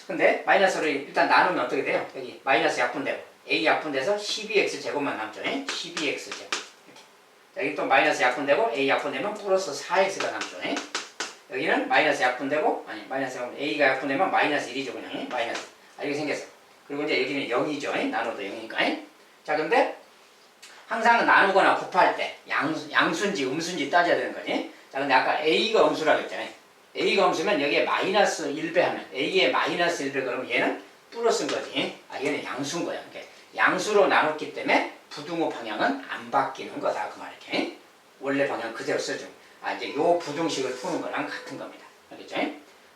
근데 마이너스를 일단 나누면 어떻게 돼요? 여기 마이너스 약분되고 a 약분돼서 12x 제곱만 남죠. 12x 제곱. 여기 또 마이너스 약분되고 a 약분되면 플러스 4x가 남죠. 여기는 마이너스 약분되고 아니 마이너스 약분 a가 약분되면 마이너스 1이죠. 그냥 마이너스. 이렇게 생겼어. 그리고 이제 여기는 0이죠. 나눠도 0이니까. 자 근데 항상 나누거나 곱할 때 양수인지 음수인지 따져야 되는 거지. 자 근데 아까 a가 음수라고 했잖아요. a가 음수면 여기에 마이너스 1배 하면 a에 마이너스 1배 그러면 얘는 플러스인 거지. 얘는 양수인 거야. 그러니까 양수로 나눴기 때문에 부등호 방향은 안 바뀌는 거다 그 말이야. 원래 방향 그대로 써줘. 이제 요 부등식을 푸는 거랑 같은 겁니다. 알겠죠?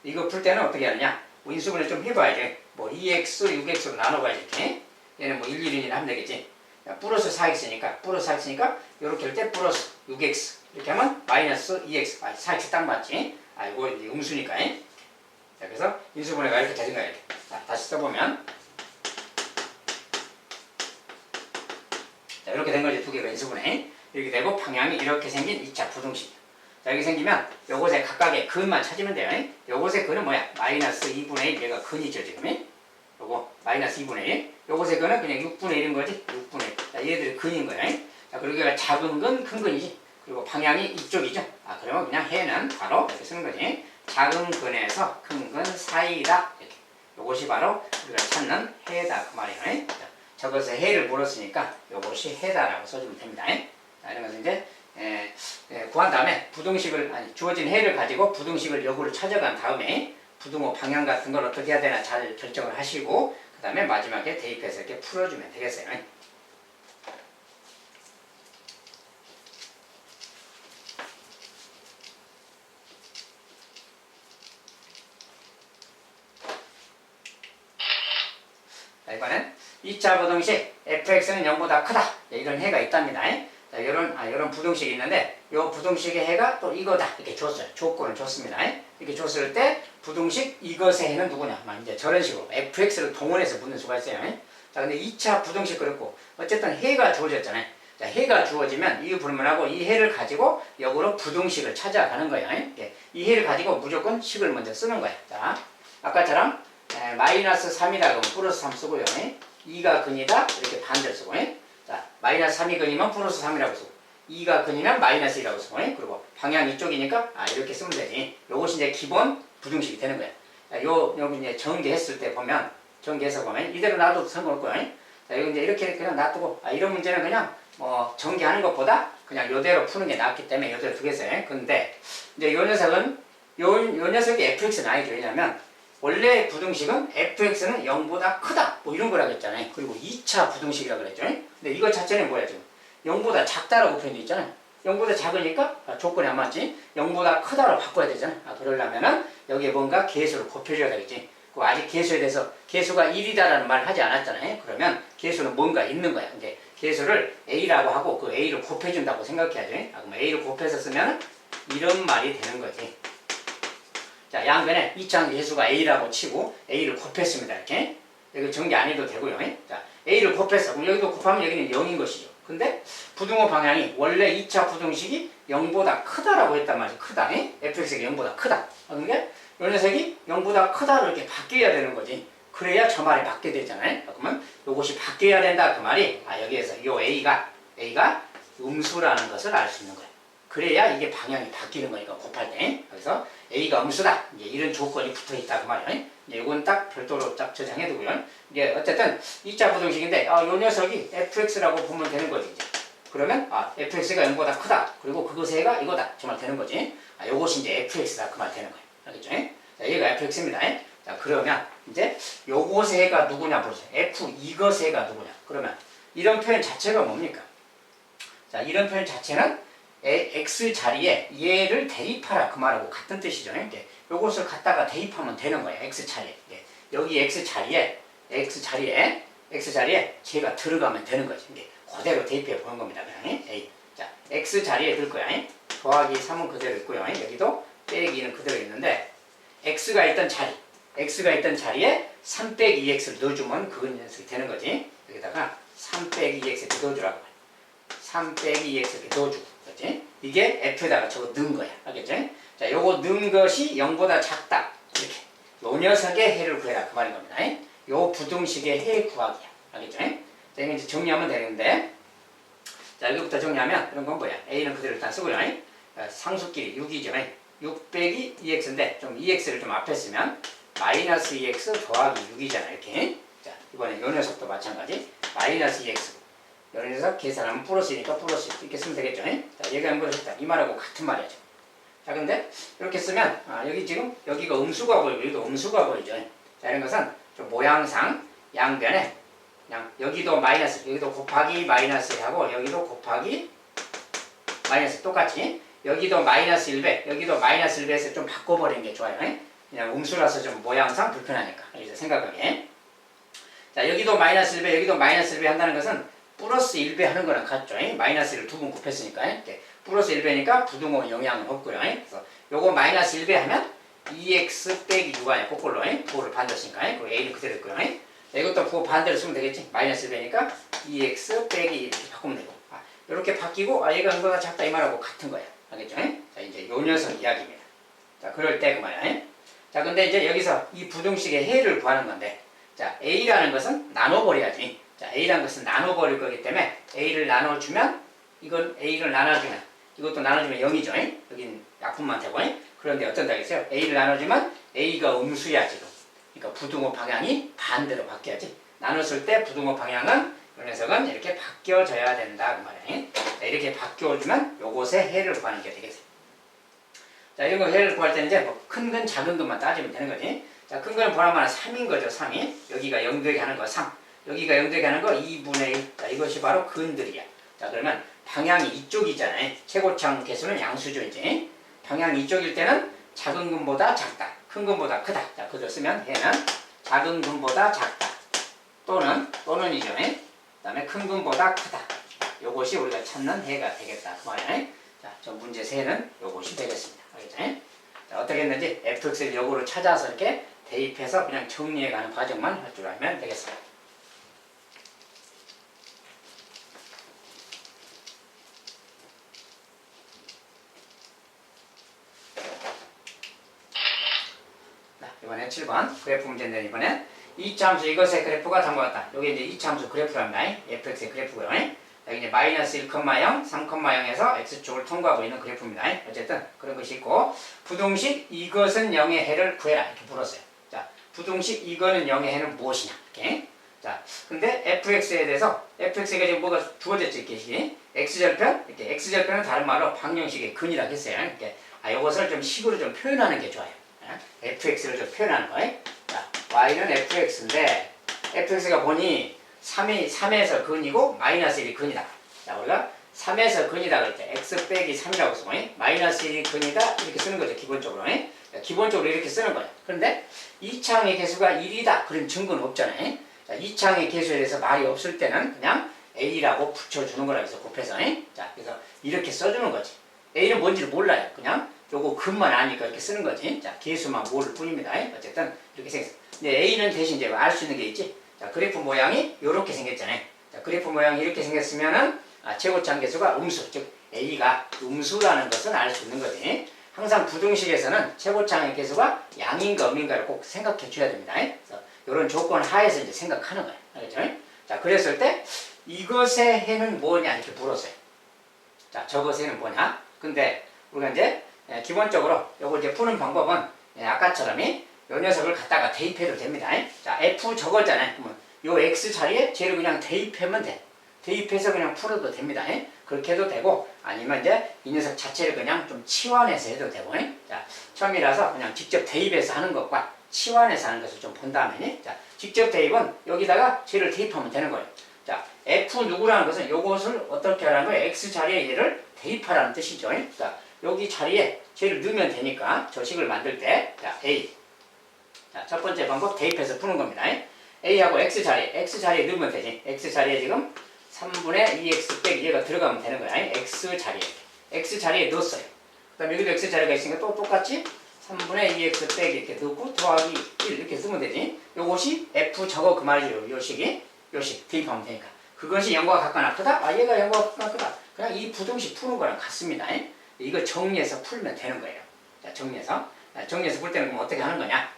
이거 풀 때는 어떻게 하느냐? 인수분해 좀 해봐야지. 뭐 2x, 6x로 나눠봐야지. 이렇게. 얘는 뭐 1, 1이나 하면 되겠지. 플러스 4x니까 플러스 4x니까 이렇게 할 때 플러스 6x 이렇게 하면 마이너스 2x 4x 딱 맞지? 이거 이제 음수니까. 자, 그래서 인수분해가 이렇게 되는 거야. 자, 다시 써보면 자, 이렇게 된 거지. 두 개가 인수분해. 이렇게 되고 방향이 이렇게 생긴 2차 부등식. 자, 여기 생기면 요것의 각각의 근만 찾으면 돼요. 요것의 근은 뭐야? 마이너스 2분의 1 얘가 근이죠 지금. 요거 마이너스 2분의 1 요것의 근은 그냥 6분의 1인 거지. 6분의 1. 자, 얘들이 근인 거야. 자, 그리고 얘가 작은 근, 큰 근이지. 그리고 방향이 이쪽이죠. 그러면 그냥 해는 바로 이렇게 쓰는 거지. 작은 근에서 큰 근 사이다. 이렇게. 요것이 바로 우리가 찾는 해다 그 말이에요. 자, 저것에 해를 물었으니까 요것이 해다라고 써주면 됩니다. 자, 이런 것은 이제 구한 다음에 부등식을 주어진 해를 가지고 부등식을 역으로 찾아간 다음에 부등호 방향 같은 걸 어떻게 해야 되나 잘 결정을 하시고 그 다음에 마지막에 대입해서 이렇게 풀어주면 되겠어요. 자, 이번엔 2차 부등식 fx는 0보다 크다. 이런 해가 있답니다. 자, 이런 부등식이 있는데 이 부등식의 해가 또 이거다 이렇게 줬어요. 조건을 줬습니다. 이렇게 줬을 때 부등식 이것의 해는 누구냐? 이제 저런 식으로 fx를 동원해서 묻는 수가 있어요. 자, 근데 2차 부등식 그렇고 어쨌든 해가 주어졌잖아요. 자, 해가 주어지면 이 불문하고 이 해를 가지고 역으로 부등식을 찾아가는 거예요. 이 해를 가지고 무조건 식을 먼저 쓰는 거예요. 자, 아까처럼 마이너스 3이다 그러면 플러스 3 쓰고요. 2가 근이다 이렇게 반대로 쓰고. 자, 마이너스 3이 근이면 플러스 3이라고 쓰고 2가 근이면 마이너스 2라고 쓰고 그리고 방향 이쪽이니까 이렇게 쓰면 되지. 요것이 이제 기본 부등식이 되는 거야. 자, 여기 이제 전개했을 때 보면 전개해서 보면 이대로 놔둬도 상관없고요. 자, 이거 이제 이렇게 그냥 놔두고 이런 문제는 그냥 뭐 전개하는 것보다 그냥 요대로 푸는 게 낫기 때문에 요대로 두겠어요. 근데 이제 요 녀석은 요 녀석이 fx는 아니죠. 왜냐면 원래 부등식은 fx는 0보다 크다 뭐 이런 거라고 했잖아요. 그리고 2차 부등식이라고 그랬죠. 근데 이거 자체는 뭐야 지금 0보다 작다라고 표현되어 있잖아요. 0보다 작으니까 조건이 안 맞지. 0보다 크다로 바꿔야 되잖아. 그러려면은 여기에 뭔가 계수를 곱해줘야 되겠지. 아직 계수에 대해서 계수가 1이다라는 말을 하지 않았잖아요. 그러면 계수는 뭔가 있는 거야. 근데 계수를 a라고 하고 그 a를 곱해준다고 생각해야죠. 그럼 a를 곱해서 쓰면 이런 말이 되는 거지. 자, 양변에 2차 계수가 a라고 치고 a를 곱했습니다. 이렇게. 여기 전개 안 해도 되고요. 자, a를 곱했어. 그럼 여기도 곱하면 여기는 0인 것이죠. 근데 부등호 방향이 원래 2차 부등식이 0보다 크다라고 했단 말이죠. 크다. fx가 0보다 크다. 그러니까 이 녀석이 0보다 크다로 이렇게 바뀌어야 되는 거지. 그래야 저 말이 맞게 되잖아요. 그러면 이것이 바뀌어야 된다 그 말이 여기에서 이 a가 음수라는 것을 알 수 있는 거예요. 그래야 이게 방향이 바뀌는 거니까 곱할 때. 그래서 a가 음수다. 이제 이런 조건이 붙어 있다 그 말이에요. 이제 이건 딱 별도로 딱 저장해 두고요. 이게 어쨌든 2차 부등식인데 이 녀석이 fx라고 보면 되는 거지. 이제. 그러면 fx가 0보다 크다. 그리고 그것의 해가 이거다. 저 말 되는 거지. 요것이 이제 fx다 그 말 되는 거예요. 알겠죠? 자, 얘가 fx입니다. 자, 그러면 이제 요것의 해가 누구냐 보세요. f 이것의 해가 누구냐. 그러면 이런 표현 자체가 뭡니까? 자, 이런 표현 자체는 x 자리에 얘를 대입하라 그 말하고 같은 뜻이죠. 요것을 갖다가 대입하면 되는 거예요. x 자리에. 여기 x 자리에 쟤가 들어가면 되는 거지. 그대로 대입해 보는 겁니다. 그냥. A. 자, x 자리에 들 거야. 더하기 3은 그대로 있고요. 여기도 빼기는 그대로 있는데 x가 있던 자리에 3 빼기 2x를 넣어주면 그 녀석이 되는 거지. 여기다가 3 빼기 2x 이렇게 넣어주라고. 3 빼기 2x 이렇게 넣어주고. 있었지. 이게 f에다가 저거 넣은 거야. 알겠죠? 자, 요거 넣은 것이 0보다 작다. 이렇게. 요 녀석의 해를 구해라. 그 말인 겁니다. 요 부등식의 해 구하기야. 알겠죠? 자, 이거 이제 정리하면 되는데. 자, 여기부터 정리하면 이런 건 뭐야? a는 그대로 일단 쓰고요. 상수끼리 6이죠. 6 빼기 2x인데 좀 2x를 좀 앞에 쓰면 마이너스 2x 더하기 6이잖아. 이렇게. 자, 이번에 요 녀석도 마찬가지. 마이너스 2x. 요 녀석 계산하면 플러스니까 플러스 이렇게 쓰면 되겠죠. 자, 얘기하는 걸 했다. 이 말하고 같은 말이죠. 자, 근데 이렇게 쓰면 여기 지금 여기가 음수가 보이고 여기도 음수가 보이죠. 자, 이런 것은 좀 모양상 양변에 그냥 여기도 마이너스, 여기도 곱하기 마이너스 하고 여기도 곱하기 마이너스 똑같이 여기도 마이너스 1배, 여기도 마이너스 1배에서 좀 바꿔버리는 게 좋아요. 그냥 음수라서 좀 모양상 불편하니까. 여기서 생각하기에. 자, 여기도 마이너스 1배, 여기도 마이너스 1배 한다는 것은 플러스 1배 하는 거랑 같죠. 마이너스를 두 번 곱했으니까. 플러스 1배니까 부등호 영향은 없고요. 그래서 요거 마이너스 1배 하면 2x 빼기 6 아니야. 거꾸로. 부호를 반대시니까. 그리고 a는 그대로 있고요. 자, 이것도 부호 반대로 쓰면 되겠지. 마이너스 1배니까 2x 빼기 이렇게 바꾸면 되고. 이렇게 바뀌고 얘가 이거보다 작다 이 말하고 같은 거야. 알겠죠? 자, 이제 요 녀석 이야기입니다. 자, 그럴 때 그 말이야. 자, 근데 이제 여기서 이 부등식의 해를 구하는 건데, 자, a라는 것은 나눠버려야지. 자, a라는 것은 나눠버릴 거기 때문에 a를 나눠주면, 이건 a를 나눠주면, 이것도 나눠주면 0이죠. 여긴 약분만 되고. 그런데 어떤 다겠어요? a를 나눠주면 a가 음수야, 지금. 그러니까 부등호 방향이 반대로 바뀌어야지. 나눴을 때 부등호 방향은 이 녀석은 이렇게 바뀌어져야 된다 그 말이야. 자, 이렇게 바뀌어주면 요것의 해를 구하는 게 되겠어요. 자, 이런 거 해를 구할 때는 이제 뭐 큰 건 작은 것만 따지면 되는 거지. 자, 큰 거는 보라마나 3인 거죠. 3이. 여기가 0 더하기 하는 거 3. 여기가 0 더하기 하는 거 2분의 1. 자, 이것이 바로 근들이야. 자, 그러면 방향이 이쪽이잖아요. 최고창 개수는 양수죠, 이제. 방향이 이쪽일 때는 작은 근보다 작다. 큰 근보다 크다. 자, 그걸 쓰면 해는 작은 근보다 작다. 또는이죠. 그 다음에 큰 근보다 크다. 요것이 우리가 찾는 해가 되겠다. 그 말이야. 자, 저 문제 세는 요것이 되겠습니다. 알겠죠? 자, 어떻게 했는지 fx를 역으로 찾아서 이렇게 대입해서 그냥 정리해가는 과정만 할 줄 알면 되겠습니다. 자, 이번엔 7번 그래프 문제인데 이번엔 2차함수 이것의 그래프가 다음과 같다. 여기 이제 2차함수 그래프랍니다. fx의 그래프고요. 여기 이제 마이너스 1,0, 3,0에서 x축을 통과하고 있는 그래프입니다. 어쨌든 그런 것이 있고 부등식 이것은 0의 해를 구해라 이렇게 물었어요. 자, 부등식 이거는 0의 해는 무엇이냐 이렇게. 자, 근데 fx에 대해서 fx가 지금 뭐가 주어졌죠 이렇게 x절편 이렇게 x절편은 다른 말로 방정식의 근이라 했어요. 이렇게 이것을 좀 식으로 좀 표현하는 게 좋아요. fx를 좀 표현하는 거예요. 자, y는 fx인데 fx가 보니 3에서 근이고 마이너스 1이 근이다. 자, 우리가 3에서 근이다 그럴 때 x 빼기 3이라고 쓰고 마이너스 1이 근이다 이렇게 쓰는 거죠. 기본적으로. 기본적으로 이렇게 쓰는 거예요. 그런데 2차항의 개수가 1이다. 그런 증거는 없잖아요. 자, 2차항의 개수에 대해서 말이 없을 때는 그냥 a라고 붙여주는 거라 해서 곱해서. 자, 그래서 이렇게 써주는 거지. a는 뭔지를 몰라요. 그냥 요거 근만 아니까 이렇게 쓰는 거지. 자, 개수만 모를 뿐입니다. 어쨌든 이렇게 생겼어. 근데 a는 대신 이제 알 수 있는 게 있지. 자, 그래프 모양이 이렇게 생겼잖아요. 자, 그래프 모양이 이렇게 생겼으면은 최고차항 개수가 음수, 즉 a가 음수라는 것은 알 수 있는 거지. 항상 부등식에서는 최고차항의 개수가 양인가 음인가를 꼭 생각해 줘야 됩니다. 그래서 이런 조건 하에서 이제 생각하는 거예요. 알겠죠? 자, 그랬을 때 이것의 해는 뭐냐 이렇게 물었어요. 자, 저것의 해는 뭐냐? 근데 우리가 이제 기본적으로 요거 이제 푸는 방법은 아까처럼 요 녀석을 갖다가 대입해도 됩니다. 자, f 저거잖아요. 그러면 요 x 자리에 쟤를 그냥 대입하면 돼. 대입해서 그냥 풀어도 됩니다. 그렇게 해도 되고 아니면 이제 이 녀석 자체를 그냥 좀 치환해서 해도 되고. 자, 처음이라서 그냥 직접 대입해서 하는 것과 치환해서 하는 것을 좀 본 다음에 자, 직접 대입은 여기다가 쟤를 대입하면 되는 거예요. 자, f 누구라는 것은 요것을 어떻게 하라는 거예요? x 자리에 얘를 대입하라는 뜻이죠. 자, 여기 자리에 쟤를 넣으면 되니까 저 식을 만들 때 자, a 자, 첫 번째 방법 대입해서 푸는 겁니다. a하고 x 자리에 넣으면 되지. x 자리에 지금 3분의 2x 빼기 얘가 들어가면 되는 거야. x 자리에 넣었어요. 그 다음에 여기도 x 자리가 있으니까 또 똑같이 3분의 2x 빼기 이렇게 넣고 더하기 1 이렇게 쓰면 되지. 요것이 f 저거 그 말이죠. 요 식 대입하면 되니까. 그것이 0과 같거나 크다? 아, 얘가 0과 같거나 크다. 그냥 이 부등식 푸는 거랑 같습니다. 이거 정리해서 풀면 되는 거예요. 자, 정리해서 풀 때는 그럼 어떻게 하는 거냐?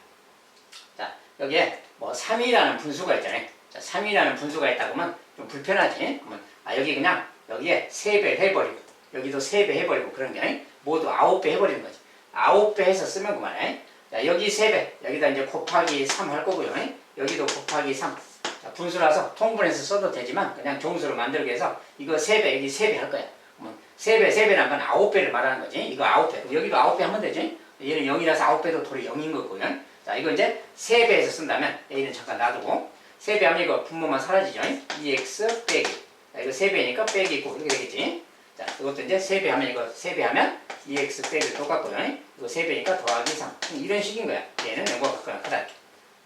자, 여기에 뭐 3이라는 분수가 있잖아요. 자, 3이라는 분수가 있다 그러면 좀 불편하지? 그러면 여기 그냥 여기에 3배 해버리고 여기도 3배 해버리고 그런 게 모두 9배 해버리는 거지. 9배 해서 쓰면 그만해. 자, 여기 3배, 여기다 이제 곱하기 3 할 거고요. 여기도 곱하기 3. 자, 분수라서 통분해서 써도 되지만 그냥 정수로 만들기 위해서 이거 3배, 여기 3배 할 거야. 그러면 3배란 건 9배를 말하는 거지. 이거 9배. 여기도 9배 하면 되지. 얘는 0이라서 9배도 도리 0인 거고요. 자, 이거 이제 3배에서 쓴다면 A는 잠깐 놔두고 3배 하면 이거 분모만 사라지죠. 2x 빼기. 자, 이거 3배니까 빼기 있고 이렇게 되겠지. 자, 이것도 이제 3배 하면 이거 3배 하면 2x 빼기 똑같고요. 이거 3배니까 더하기 3. 이런 식인 거야. 얘는 0과 같거나 크다.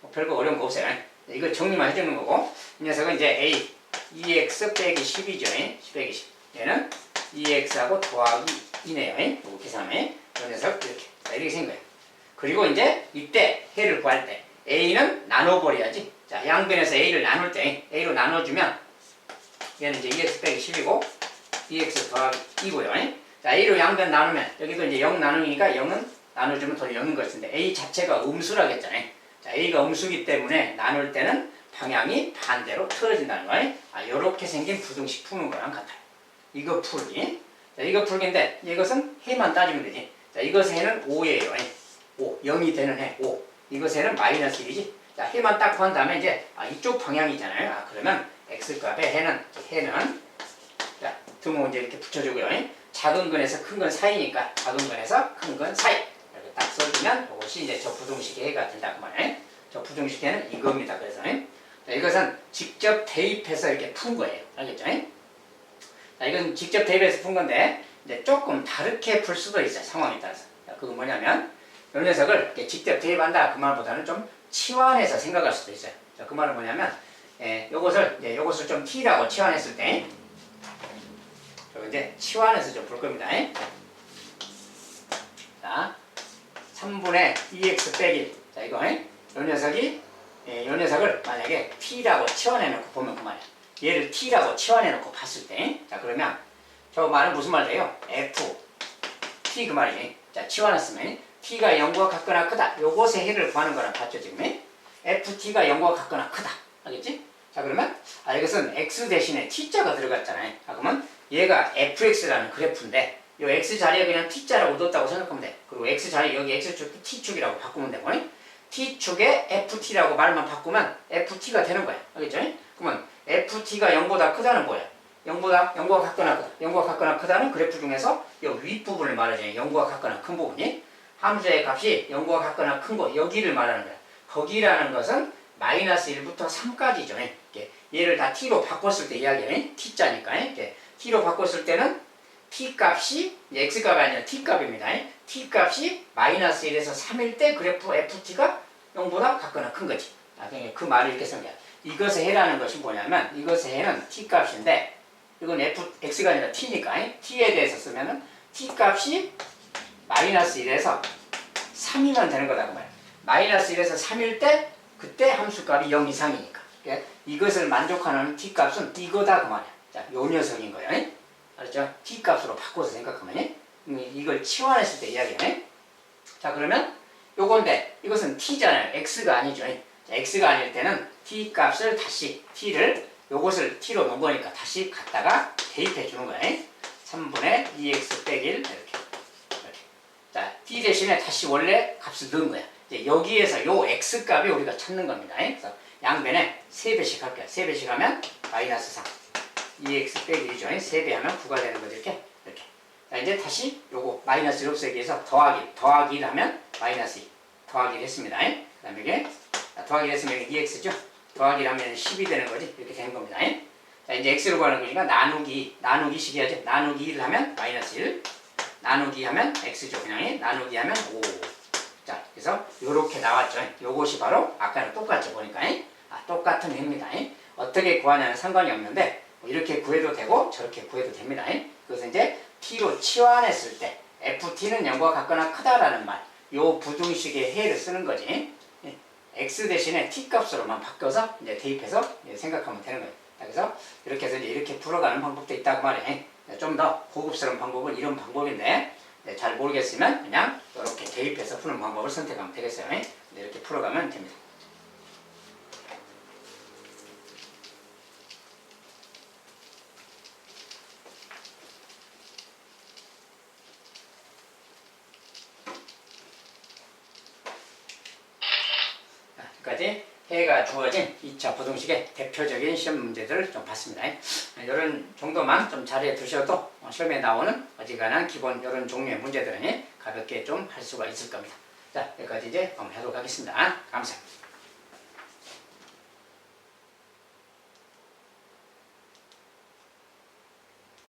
뭐 별거 어려운 거 없어요. 이거 정리만 해주는 거고 이 녀석은 이제 A 2x 빼기 10이죠. 10 빼기 10. 얘는 2x하고 더하기 2네요. 이거 계산하면 이 녀석 이렇게. 자, 이렇게 생긴 거예요. 그리고 이제 이때 해를 구할 때 A는 나눠버려야지. 자, 양변에서 A를 나눌 때 A로 나눠주면 얘는 이제 2x 빼기 10이고 2x 더하기 2고요. 자, A로 양변 나누면 여기도 이제 0 나누니까 0은 나눠주면 더 0인 것인데 A 자체가 음수라겠잖아요. 자, A가 음수기 때문에 나눌 때는 방향이 반대로 틀어진다는 거예요. 요렇게 생긴 부등식 푸는 거랑 같아요. 이거 풀기. 자, 이거 풀기인데 이것은 해만 따지면 되지. 자, 이것의 해는 5예요. 5. 0이 되는 해. 5. 이것의 해는 마이너스 1이지. 자, 해만 딱 구한 다음에 이제 이쪽 방향이잖아요. 그러면 x값의 해는 자, 등호 이제 이렇게 붙여주고요. 작은 건에서 큰 건 사이니까 작은 건에서 큰 건 사이. 이렇게 딱 써주면 이것이 이제 저 부등식의 해가 된다. 그 말이에요. 저 부등식의 해는 이겁니다. 그래서 자, 이것은 직접 대입해서 이렇게 푼 거예요. 알겠죠? 자, 이건 직접 대입해서 푼 건데 이제 조금 다르게 풀 수도 있어요. 상황에 따라서. 자, 그건 뭐냐면 이 녀석을 이렇게 직접 대입한다 그 말보다는 좀 치환해서 생각할 수도 있어요. 자, 그 말은 뭐냐면 요것을 좀 t라고 치환했을 때 이제 치환해서 좀 볼 겁니다. 자, 3분의 2x 빼기. 자, 이거 요 녀석을 만약에 t라고 치환해놓고 보면 그만이야. 얘를 t라고 치환해놓고 봤을 때, 자, 그러면 저 말은 무슨 말이에요? f t 그 말이지. 자, 치환했으면 t가 0과 같거나 크다. 요것의 해를 구하는 거랑 같죠 지금? ft가 0과 같거나 크다. 알겠지? 자, 그러면 이것은 x 대신에 t자가 들어갔잖아요. 자, 그러면 얘가 fx라는 그래프인데 요 x 자리에 그냥 t자라고 뒀다고 생각하면 돼. 그리고 x 자리 여기 x축 t축이라고 바꾸면 되고 t축에 ft라고 말만 바꾸면 ft가 되는 거야. 알겠죠? 그러면 ft가 0보다 크다는 거야. 0과 같거나 크다. 0과 같거나 크다는 그래프 중에서 이 윗부분을 말하죠. 0과 같거나 큰 부분이 함수의 값이 0과 같거나 큰 거 여기를 말하는 거야. 거기라는 것은 마이너스 1부터 3까지죠. 얘를 다 t로 바꿨을 때 이야기는 t자니까 t로 바꿨을 때는 t 값이 x 값이 아니라 t 값입니다. t 값이 마이너스 1에서 3일 때 그래프 ft가 0보다 같거나 큰 거지. 그 말을 이렇게 쓴 거야. 이것의 해라는 것이 뭐냐면 이것의 해는 t 값인데 이건 x가 아니라 t니까 t에 대해서 쓰면은 t 값이 마이너스 1에서 3이면 되는 거다 그 말이야. 마이너스 1에서 3일 때 그때 함수값이 0 이상이니까 이것을 만족하는 t값은 이거다 그 말이야. 자, 요 녀석인 거예요. 알았죠? t값으로 바꿔서 생각하면 이걸 치환했을 때 이야기네. 자, 그러면 요건데 이것은 t잖아요. x가 아니죠. 자, x가 아닐 때는 t값을 다시 요것을 t로 놓은 거니까 다시 갖다가 대입해 주는 거예요. 3분의 2x 빼기 1 이렇게. 자, t 대신에 다시 원래 값을 넣은 거야. 이제 여기에서 요 x 값이 우리가 찾는 겁니다. 그래서 양변에 3배씩 할게요. 3배씩 하면 마이너스 3. 2x 빼기 1이죠. 3배 하면 9가 되는 거죠. 이렇게. 자, 이제 다시 요거 마이너스 1 없애기 위해서 더하기 1 하면 마이너스 2. 더하기를 했습니다. 그 다음에 이게 더하기 했으면 여기 2x죠. 더하기 하면 10이 되는 거지. 이렇게 되는 겁니다. 자, 이제 x로 구하는 거니까 나누기식 해야지. 나누기 1을 하면 마이너스 1. 나누기 하면 x죠. 그냥 나누기 하면 5. 자, 그래서 요렇게 나왔죠. 요것이 바로 아까랑 똑같죠. 보니까. 똑같은 해입니다. 어떻게 구하냐는 상관이 없는데 이렇게 구해도 되고 저렇게 구해도 됩니다. 그래서 이제 t로 치환했을 때 ft는 0과 같거나 크다라는 말. 요 부등식의 해를 쓰는 거지. x 대신에 t 값으로만 바꿔서 이제 대입해서 생각하면 되는 거예요. 그래서 이렇게 해서 이렇게 풀어가는 방법도 있다고 말해. 좀 더 고급스러운 방법은 이런 방법인데 잘 모르겠으면 그냥 이렇게 대입해서 푸는 방법을 선택하면 되겠어요. 이렇게 풀어가면 됩니다. 여기까지 해가 주어진 2차 부등식의 대표적인 시험 문제들을 좀 봤습니다. 이런 정도만 좀 잘해 두셔도 시험에 나오는 어지간한 기본 이런 종류의 문제들은 가볍게 좀 할 수가 있을 겁니다. 자, 여기까지 이제 한번 해보도록 하겠습니다. 감사합니다.